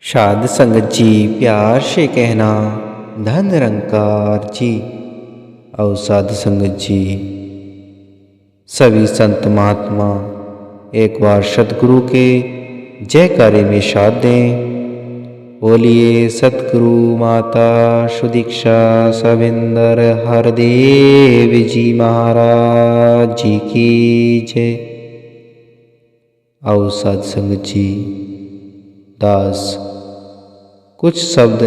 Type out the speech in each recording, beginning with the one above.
साध संगत जी प्यार से कहना धन निरंकार जी। और साध संगत जी सभी संत महात्मा एक बार सतगुरु के जयकारे में साथ दें। बोलिए सतगुरु माता सुदीक्षा सविंदर हरदेव जी महाराज जी की जय। आओ साध संगत जी दास कुछ शब्द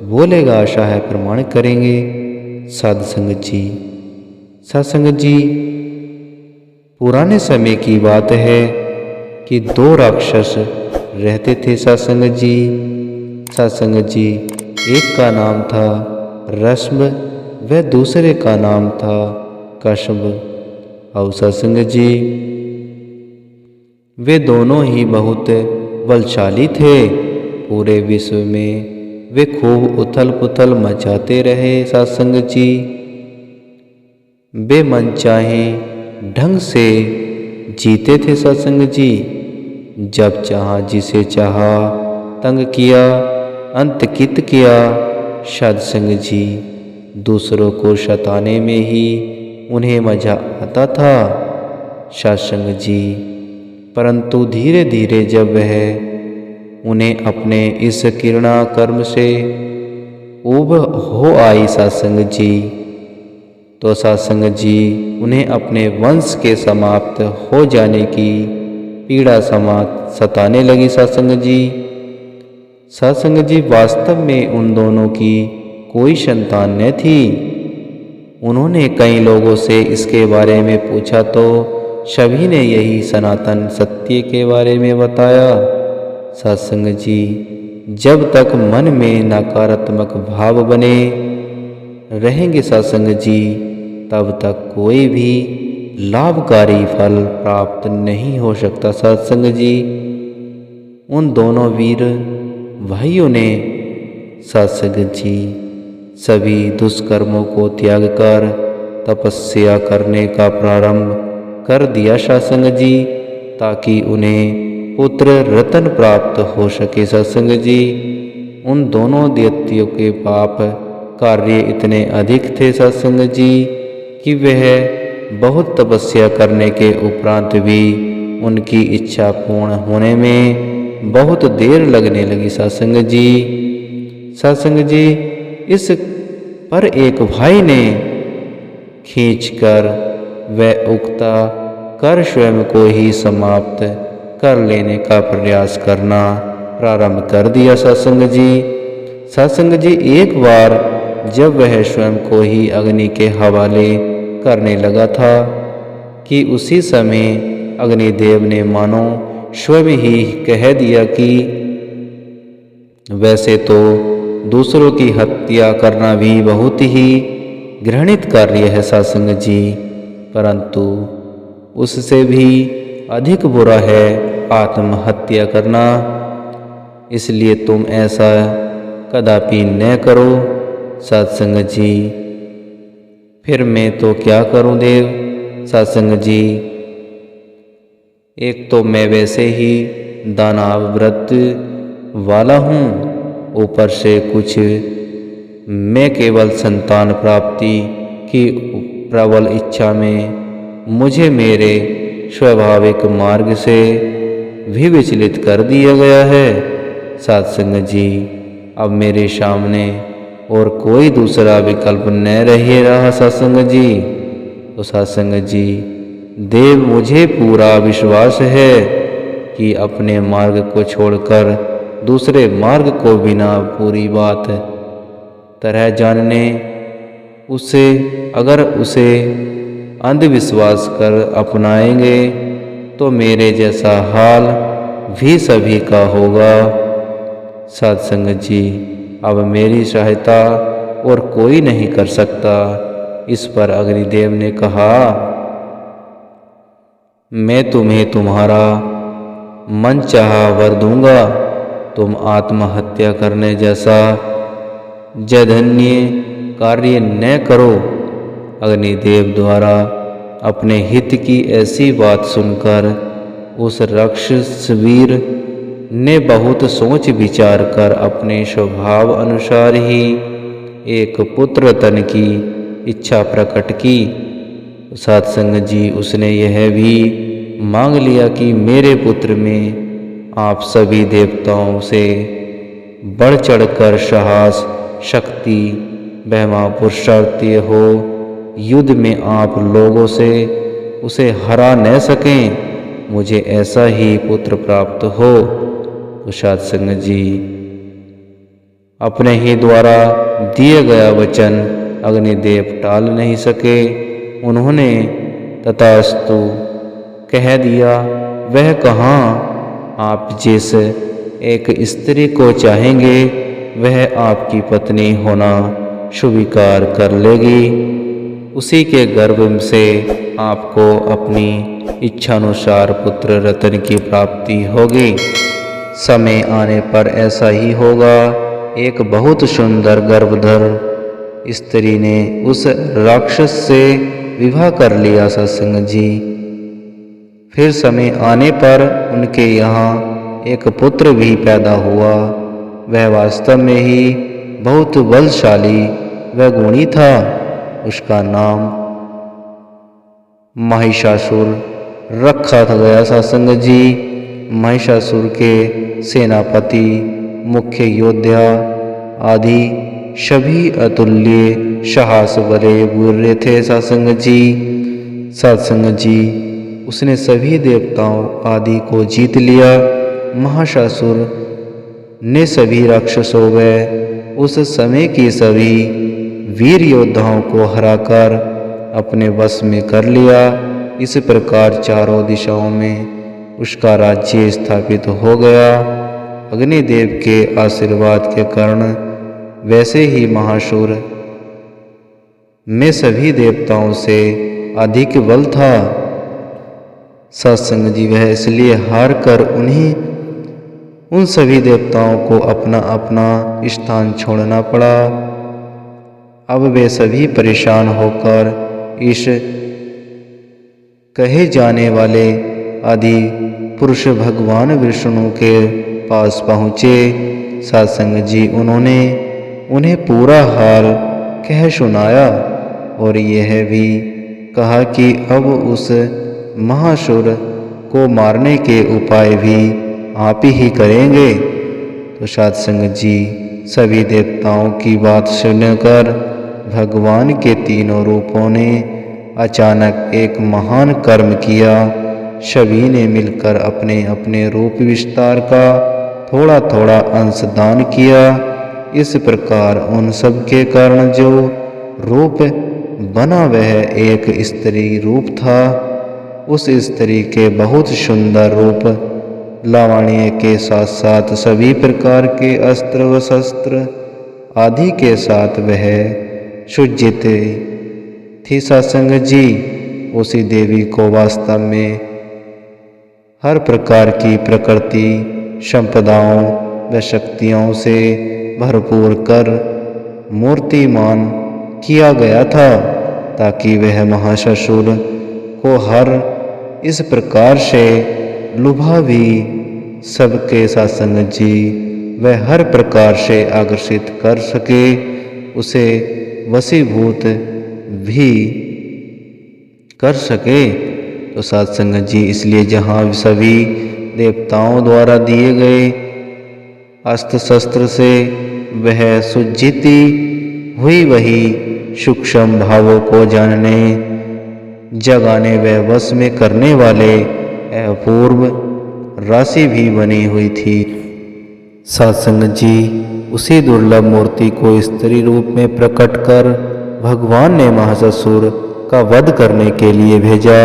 बोलेगा, आशा है प्रमाण करेंगे। साध संगत जी सत्संगत जी पुराने समय की बात है कि दो राक्षस रहते थे। सत्संगत जी एक का नाम था रश्म व दूसरे का नाम था कश्यप। और सत्संगत जी वे दोनों ही बहुत बलशाली थे। पूरे विश्व में वे खूब उथल पुथल मचाते रहे। सत्संगत जी वे मन चाहे ढंग से जीते थे। सत्संगत जी जब चाहा जिसे चाहा तंग किया, अंतकित किया। सत्संगत जी दूसरों को सताने में ही उन्हें मजा आता था। सत्संगत जी परंतु धीरे धीरे जब वह उन्हें अपने इस किरणा कर्म से ऊब हो आई सत्संगत जी, तो सत्संगत जी उन्हें अपने वंश के समाप्त हो जाने की पीड़ा सताने लगी। सत्संगत जी वास्तव में उन दोनों की कोई संतान न थी। उन्होंने कई लोगों से इसके बारे में पूछा तो सभी ने यही सनातन सत्य के बारे में बताया। सत्संगत जी जब तक मन में नकारात्मक भाव बने रहेंगे सत्संगत जी, तब तक कोई भी लाभकारी फल प्राप्त नहीं हो सकता। सत्संगत जी उन दोनों वीर भाइयों ने सत्संगत जी सभी दुष्कर्मों को त्याग कर तपस्या करने का प्रारंभ कर दिया। सत्संगत जी ताकि उन्हें पुत्र रत्न प्राप्त हो सके। सत्संगत जी उन दोनों दैत्यों के पाप कार्य इतने अधिक थे सत्संगत जी कि वह बहुत तपस्या करने के उपरांत भी उनकी इच्छा पूर्ण होने में बहुत देर लगने लगी। सत्संगत जी इस पर एक भाई ने खींचकर वह उगता कर स्वयं को ही समाप्त कर लेने का प्रयास करना प्रारंभ कर दिया। सत्संगत जी एक बार जब वह स्वयं को ही अग्नि के हवाले करने लगा था कि उसी समय अग्निदेव ने मानो स्वयं ही कह दिया कि वैसे तो दूसरों की हत्या करना भी बहुत ही घृणित कार्य है सत्संगत जी, परंतु उससे भी अधिक बुरा है आत्महत्या करना। इसलिए तुम ऐसा कदापि न करो। सत्संगत जी फिर मैं तो क्या करूं देव। सत्संगत जी एक तो मैं वैसे ही दानव व्रत वाला हूँ, ऊपर से कुछ मैं केवल संतान प्राप्ति की प्रबल इच्छा में मुझे मेरे स्वाभाविक मार्ग से भी विचलित कर दिया गया है। सत्संगत जी अब मेरे सामने और कोई दूसरा विकल्प न रह रहा। सत्संगत जी तो सत्संगत जी देव मुझे पूरा विश्वास है कि अपने मार्ग को छोड़कर दूसरे मार्ग को बिना पूरी बात तरह जानने अगर उसे अंधविश्वास कर अपनाएंगे तो मेरे जैसा हाल भी सभी का होगा। सत्संगत जी अब मेरी सहायता और कोई नहीं कर सकता। इस पर अग्निदेव ने कहा, मैं तुम्हें तुम्हारा मनचाहा वर दूंगा। तुम आत्महत्या करने जैसा जघन्य कार्य न करो। अग्निदेव द्वारा अपने हित की ऐसी बात सुनकर उस राक्षस वीर ने बहुत सोच विचार कर अपने स्वभाव अनुसार ही एक पुत्र तन की इच्छा प्रकट की। सत्संग जी उसने यह भी मांग लिया कि मेरे पुत्र में आप सभी देवताओं से बढ़ चढ़कर साहस, शक्ति व महापुरुषार्थी हो, युद्ध में आप लोगों से उसे हरा न सकें, मुझे ऐसा ही पुत्र प्राप्त हो। तो सत्संग जी अपने ही द्वारा दिए गया वचन अग्निदेव टाल नहीं सके। उन्होंने तथास्तु कह दिया। वह कहाँ आप जिस एक स्त्री को चाहेंगे वह आपकी पत्नी होना स्वीकार कर लेगी, उसी के गर्भ से आपको अपनी इच्छानुसार पुत्र रत्न की प्राप्ति होगी। समय आने पर ऐसा ही होगा। एक बहुत सुंदर गर्भधर स्त्री ने उस राक्षस से विवाह कर लिया। सत्संग जी फिर समय आने पर उनके यहाँ एक पुत्र भी पैदा हुआ। वह वास्तव में ही बहुत बलशाली व गुणी था। उसका नाम महिषासुर रखा था गया। सत्संग जी महिषासुर के सेनापति, मुख्य योद्धा आदि सभी अतुल्य साहस वाले वीर थे। सत्संग जी उसने सभी देवताओं आदि को जीत लिया। महिषासुर ने सभी राक्षसों व उस समय की सभी वीर योद्धाओं को हराकर अपने वश में कर लिया। इस प्रकार चारों दिशाओं में उसका राज्य स्थापित हो गया। अग्निदेव के आशीर्वाद के कारण वैसे ही महासुर में सभी देवताओं से अधिक बल था। सत्संग जी वह इसलिए हार कर उन सभी देवताओं को अपना अपना स्थान छोड़ना पड़ा। अब वे सभी परेशान होकर इस कहे जाने वाले आदि पुरुष भगवान विष्णु के पास पहुँचे। सत्संग जी उन्होंने उन्हें पूरा हाल कह सुनाया और यह भी कहा कि अब उस महासुर को मारने के उपाय भी आप ही करेंगे। तो सत्संग जी सभी देवताओं की बात सुनकर भगवान के तीनों रूपों ने अचानक एक महान कर्म किया। सभी ने मिलकर अपने अपने रूप विस्तार का थोड़ा थोड़ा अंश दान किया। इस प्रकार उन सब के कारण जो रूप बना वह एक स्त्री रूप था। उस स्त्री के बहुत सुंदर रूप लावण्य के साथ साथ सभी प्रकार के अस्त्र व शस्त्र आदि के साथ वह सुज्जित थी। सत्संग जी उसी देवी को वास्तव में हर प्रकार की प्रकृति संपदाओं व शक्तियों से भरपूर कर मूर्तिमान किया गया था, ताकि वह महिषासुर को हर इस प्रकार से लुभा भी सबके सत्संग जी वह हर प्रकार से आकर्षित कर सके, उसे वशीभूत भी कर सके। तो सत्संग जी इसलिए जहाँ सभी देवताओं द्वारा दिए गए अस्त्र शस्त्र से वह सुज्जिति हुई, वही सूक्ष्म भावों को जानने जगाने व वश में करने वाले अपूर्व राशि भी बनी हुई थी। सत्संग जी उसी दुर्लभ मूर्ति को स्त्री रूप में प्रकट कर भगवान ने महिषासुर का वध करने के लिए भेजा।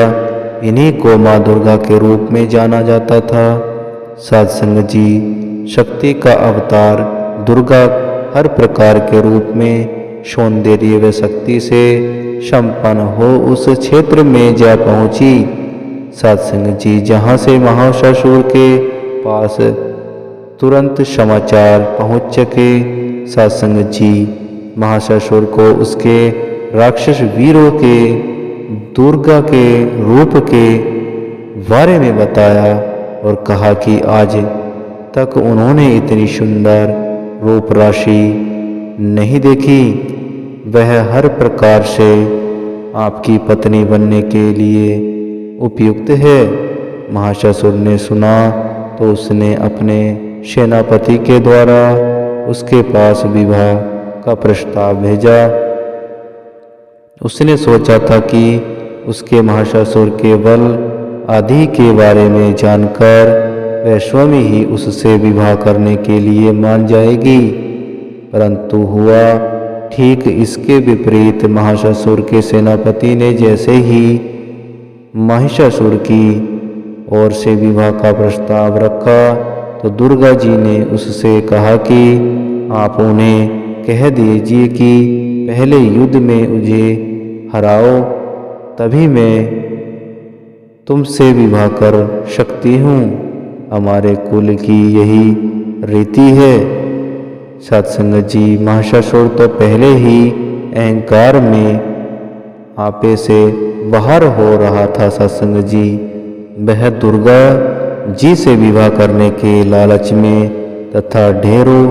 इन्हीं को माँ दुर्गा के रूप में जाना जाता था। सत्संग जी शक्ति का अवतार दुर्गा हर प्रकार के रूप में सौंदर्य व शक्ति से संपन्न हो उस क्षेत्र में जा पहुंची। सत्संग जी जहाँ से महिषासुर के पास तुरंत समाचार पहुंच सके। सत्संग जी महिषासुर को उसके राक्षस वीरों के दुर्गा के रूप के बारे में बताया और कहा कि आज तक उन्होंने इतनी सुंदर रूप राशि नहीं देखी। वह हर प्रकार से आपकी पत्नी बनने के लिए उपयुक्त है। महाशासुर ने सुना तो उसने अपने सेनापति के द्वारा उसके पास विवाह का प्रस्ताव भेजा। उसने सोचा था कि उसके महाशासुर के बल आदि के बारे में जानकर वह स्वयं ही उससे विवाह करने के लिए मान जाएगी, परंतु हुआ ठीक इसके विपरीत। महाशासुर के सेनापति ने जैसे ही महिषासुर की ओर से विवाह का प्रस्ताव रखा तो दुर्गा जी ने उससे कहा कि आप उन्हें कह दीजिए कि पहले युद्ध में मुझे हराओ, तभी मैं तुमसे विवाह कर सकती हूँ। हमारे कुल की यही रीति है। सत्संग जी, महिषासुर तो पहले ही अहंकार में आपे से बाहर हो रहा था। सत्संग जी, वह दुर्गा जी से विवाह करने के लालच में तथा ढेरों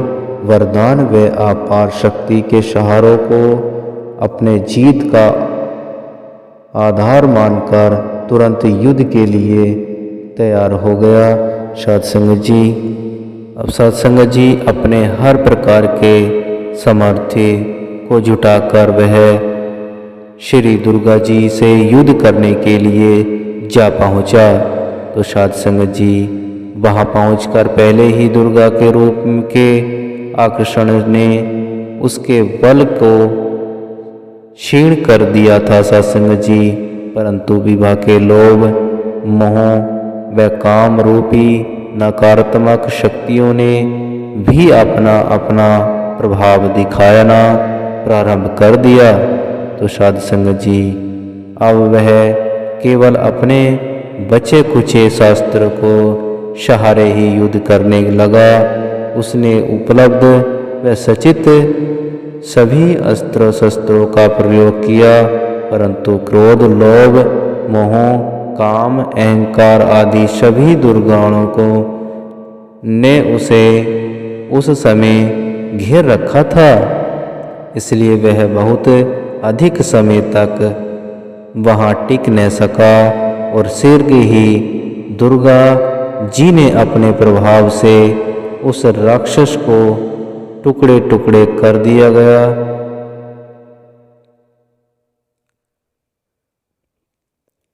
वरदान व अपार शक्ति के सहारों को अपने जीत का आधार मानकर तुरंत युद्ध के लिए तैयार हो गया। सत्संग जी, अब सत्संग जी अपने हर प्रकार के सामर्थ्य को जुटाकर वह श्री दुर्गा जी से युद्ध करने के लिए जा पहुंचा। तो सत्संग जी वहां पहुंचकर पहले ही दुर्गा के रूप के आकर्षण ने उसके बल को क्षीण कर दिया था। सत्संग जी, परंतु विवाह के लोभ, मोह व काम रूपी नकारात्मक शक्तियों ने भी अपना अपना प्रभाव दिखाना प्रारंभ कर दिया। तो सत्संग जी अब वह केवल अपने बचे कुचे शास्त्र को सहारे ही युद्ध करने लगा। उसने उपलब्ध व सचित सभी अस्त्र शस्त्रों का प्रयोग किया, परंतु क्रोध, लोभ, मोह, काम, अहंकार आदि सभी दुर्गुणों को ने उसे उस समय घेर रखा था। इसलिए वह बहुत अधिक समय तक वहां टिक न सका और शीघ्र ही दुर्गा जी ने अपने प्रभाव से उस राक्षस को टुकड़े टुकड़े कर दिया गया।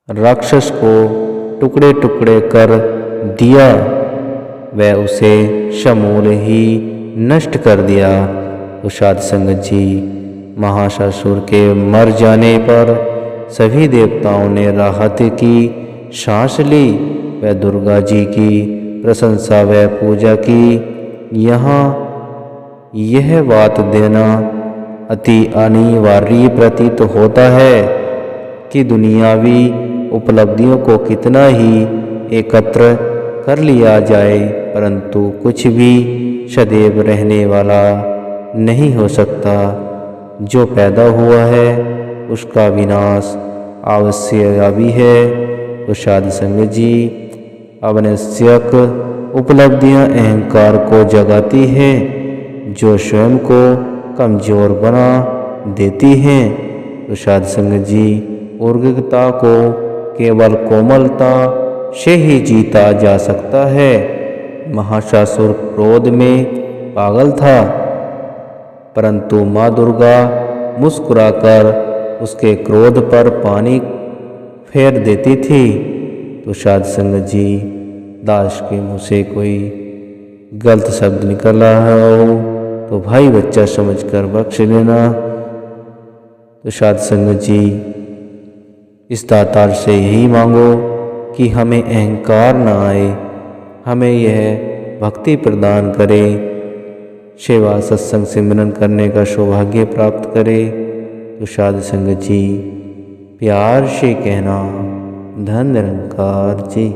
राक्षस को टुकड़े टुकड़े कर दिया, वह उसे समूल ही नष्ट कर दिया। तो सत्संग जी, महिषासुर के मर जाने पर सभी देवताओं ने राहत की सांस ली व दुर्गा जी की प्रशंसा व पूजा की। यहाँ यह बात देना अति अनिवार्य प्रतीत होता है कि दुनियावी उपलब्धियों को कितना ही एकत्र कर लिया जाए, परंतु कुछ भी सदैव रहने वाला नहीं हो सकता। जो पैदा हुआ है उसका विनाश अवश्य भी है। तो सत्संग जी, अवश्यक उपलब्धियां अहंकार को जगाती हैं, जो स्वयं को कमजोर बना देती हैं। तो सत्संग जी, उर्गता को केवल कोमलता से ही जीता जा सकता है। महिषासुर क्रोध में पागल था, परंतु माँ दुर्गा मुस्कुराकर उसके क्रोध पर पानी फेर देती थी। तो सत्संग जी, दास के मुँह से कोई गलत शब्द निकल रहा हो तो भाई बच्चा समझकर बख्श लेना। तो सत्संग जी, इस दातार से यही मांगो कि हमें अहंकार न आए, हमें यह भक्ति प्रदान करे, सेवा सत्संग सिमरन करने का सौभाग्य प्राप्त करे। तो सत्संग जी, प्यार से कहना, धन निरंकार जी।